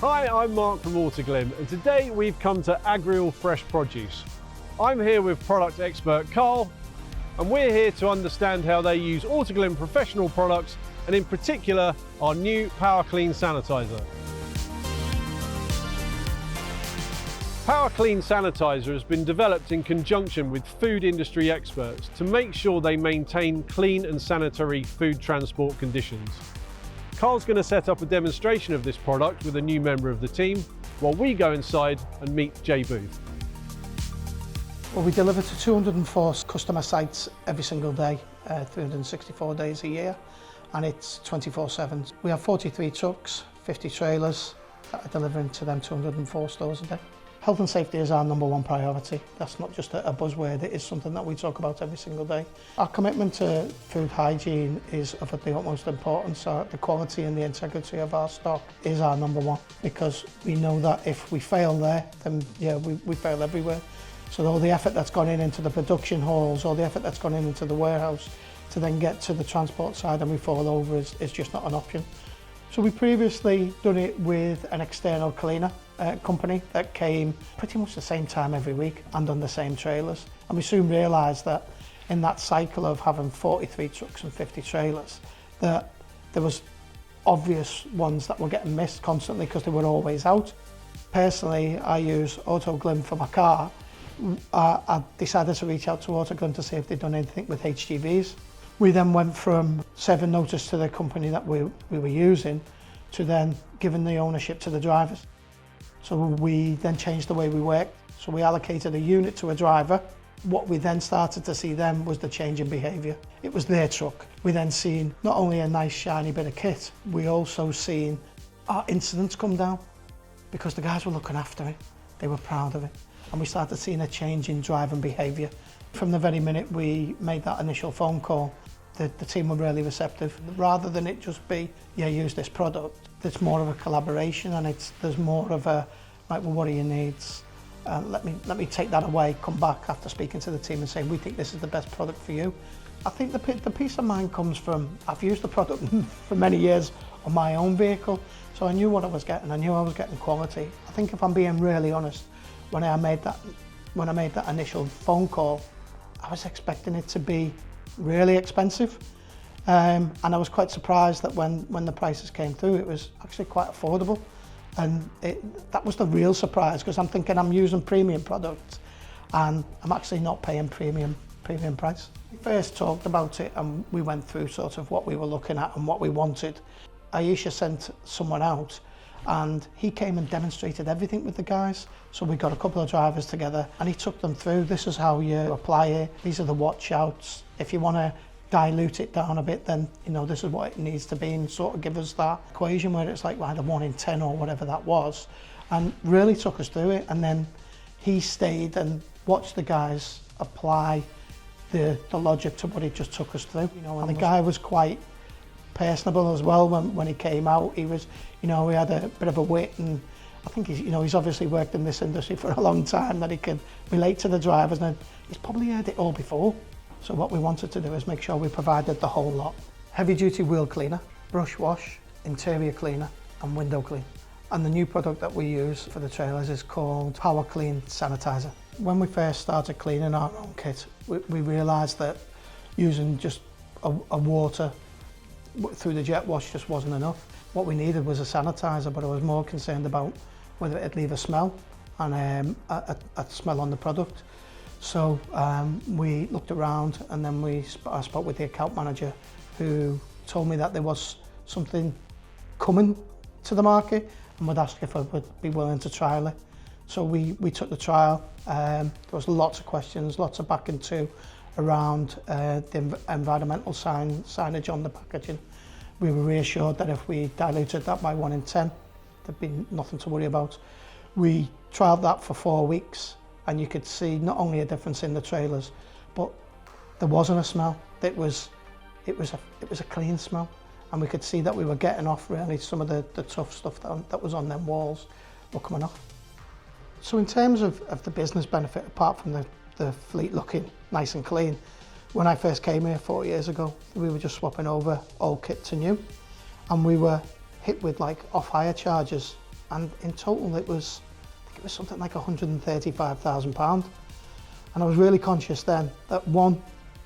Hi, I'm Mark from Autoglym, and today we've come to Agrial Fresh Produce. I'm here with product expert Carl, and we're here to understand how they use Autoglym professional products, and in particular, our new Power Clean Sanitiser. Power Clean Sanitiser has been developed in conjunction with food industry experts to make sure they maintain clean and sanitary food transport conditions. Carl's going to set up a demonstration of this product with a new member of the team while we go inside and meet Jay Booth. Well, we deliver to 204 customer sites every single day, 364 days a year, and it's 24/7. We have 43 trucks, 50 trailers that are delivering to them 204 stores a day. Health and safety is our #1 priority. That's not just a buzzword, it is something that we talk about every single day. Our commitment to food hygiene is of the utmost importance. The quality and the integrity of our stock is our #1, because we know that if we fail there, then we fail everywhere. So all the effort that's gone into the production halls, all the effort that's gone into the warehouse to then get to the transport side and we fall over is just not an option. So we previously done it with an external cleaner company that came pretty much the same time every week and on the same trailers. And we soon realised that in that cycle of having 43 trucks and 50 trailers, that there was obvious ones that were getting missed constantly because they were always out. Personally, I use Autoglym for my car. I decided to reach out to Autoglym to see if they'd done anything with HGVs. We then went from serving notice to the company that we were using to then giving the ownership to the drivers. So we then changed the way we worked. So we allocated a unit to a driver. What we then started to see then was the change in behaviour. It was their truck. We then seen not only a nice shiny bit of kit, we also seen our incidents come down because the guys were looking after it. They were proud of it. And we started seeing a change in driving behaviour. From the very minute we made that initial phone call, the team were really receptive. Rather than it just be, yeah, use this product, it's more of a collaboration, and there's more of a, right, well, what are your needs? Let me take that away, come back after speaking to the team and saying, we think this is the best product for you. I think the peace of mind comes from, I've used the product for many years on my own vehicle, so I knew what I was getting, I knew I was getting quality. I think if I'm being really honest, when I made that initial phone call, I was expecting it to be really expensive, and I was quite surprised that when the prices came through, it was actually quite affordable, and that was the real surprise, because I'm thinking I'm using premium products and I'm actually not paying premium price. We first talked about it and we went through sort of what we were looking at and what we wanted. Aisha sent someone out and he came and demonstrated everything with the guys. So we got a couple of drivers together and he took them through, this is how you apply it, these are the watch outs. If you want to dilute it down a bit, then this is what it needs to be, and sort of give us that equation where it's like either 1 in 10 or whatever that was, and really took us through it. And then he stayed and watched the guys apply the logic to what he just took us through. And the guy was quite personable as well when he came out. He was, he had a bit of a wit, and I think he's obviously worked in this industry for a long time, that he can relate to the drivers, and he's probably heard it all before. So what we wanted to do is make sure we provided the whole lot. Heavy duty wheel cleaner, brush wash, interior cleaner and window clean. And the new product that we use for the trailers is called Power Clean Sanitiser. When we first started cleaning our own kit, we realised that using just a water through the jet wash just wasn't enough. What we needed was a sanitizer, but I was more concerned about whether it'd leave a smell and a smell on the product. So we looked around, and then I spoke with the account manager, who told me that there was something coming to the market and would ask if I would be willing to trial it. So we took the trial. There was lots of questions, lots of back and to around the environmental signage on the packaging. We were reassured that if we diluted that by 1 in 10, there'd be nothing to worry about. We trialled that for 4 weeks, and you could see not only a difference in the trailers, but there wasn't a smell. It was a clean smell, and we could see that we were getting off really some of the tough stuff that was on them walls were coming off. So in terms of the business benefit, apart from the fleet looking nice and clean, when I first came here 4 years ago, we were just swapping over old kit to new, and we were hit with like off-hire charges and in total it was, I think it was something like £135,000. And I was really conscious then that one,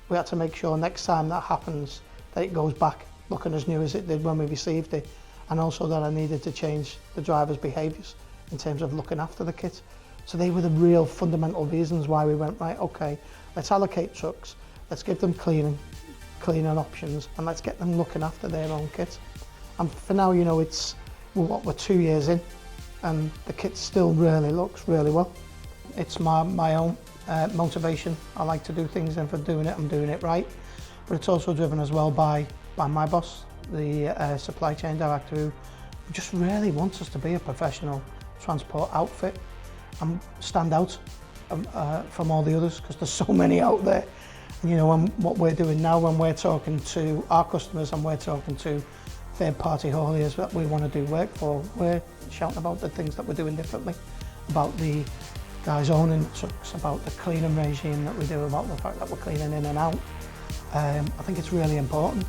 we had to make sure next time that happens that it goes back looking as new as it did when we received it, and also that I needed to change the driver's behaviours in terms of looking after the kit. So they were the real fundamental reasons why we went, right, okay, let's allocate trucks, let's give them cleaning options, and let's get them looking after their own kit. And for now, you know, we're 2 years in, and the kit still really looks really well. It's my own motivation. I like to do things, and for doing it, I'm doing it right. But it's also driven as well by my boss, the supply chain director, who just really wants us to be a professional transport outfit and stand out from all the others, because there's so many out there. And, you know, what we're doing now when we're talking to our customers and we're talking to third-party hauliers that we want to do work for, we're shouting about the things that we're doing differently, about the guys owning the trucks, about the cleaning regime that we do, about the fact that we're cleaning in and out. I think it's really important.